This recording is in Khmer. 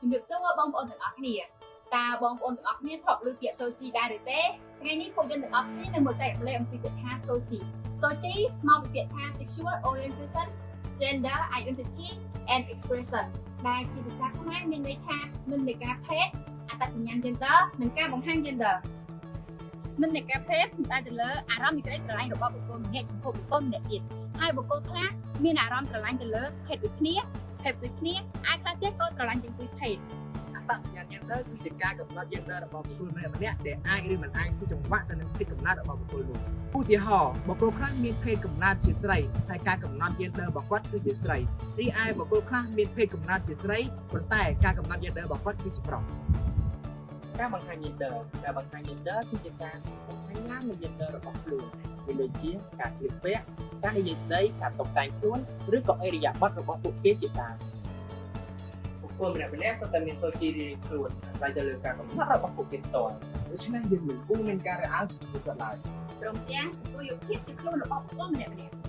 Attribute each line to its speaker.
Speaker 1: ជំរាបសួរបងប្អូនទាំងអស់គ្នាតើបងប្អូនទាំងអស់គ្នាធ្លាប់ឮពាក្យ Soji ដែរឬទេថ្ងៃនេះពួកយើងទាំងអស់គ្នានឹងមកចែករំលែកអំពីពាក្យថា Soji មកពីពាក្យថា Sexual Orientation Gender Identity and Expression ដែលជាភាសាខ្មែរមានន័យថានិន្នាការភេទអត្តសញ្ញាណ gender និងការបង្ហាញ gender និន្នាការភេទសំដៅទៅលើអារម្មណ៍នៃក្តីស្រឡាញ់របស់បុគ្គលម្នាក់ចំពោះបុគ្គលម្នាក់ទៀតហើយបុគ្គលខ្លះមានអារម្មណ៍ស្រឡាញ់ទៅលើភេទដូចគ្នាភេទដូចគ្នាអាចខ្លះទៀតក៏ស្រឡាញ់ទាំងពីរភេទ
Speaker 2: អត្តសញ្ញាណ gender គឺជាការកំណត់ gender របស់បុគ្គលម្នាក់ៗដែលអាចឬមិនអាចស៊ីចង្វាក់ទៅនឹងភេទកំណត់របស់បុគ្គលនោះឧទាហរណ៍បុគ្គលខ្លះមានភេទកំណត់ជាស្រីហើយការកំណត់ gender របស់គាត់គឺជាស្រីរីឯបុគ្គលខ្លះមានភេទកំណត់ជាស្រីប៉ុន្តែការកំណត់ gender របស់គាត់គឺជាប្រុស
Speaker 3: ការបង្ហាញ gender គឺជាការបង្ហាញឡើងនៃ gender របស់ខ្លួនវាដូចជាការស្លៀកពាក់ការនិយាយស្ដីការតុបតែងខ្លួនឬក៏អិរិយាបថរបស់ពួកគេជាដើមបុគ្គលម្នាក់ៗសុទ្ធតែមាន Soji រៀងៗខ្លួនអាស្រ័យទៅលើការកំណត់របស់ពួកគេផ្ទាល់
Speaker 2: ដូច្នេះយើងមិនគួរមានការរើសអើងចំពោះគាត់ឡើយ
Speaker 1: ព្រមទាំងទទួលយកភាពជាខ្លួនរបស់បុគ្គលម្នាក់ៗ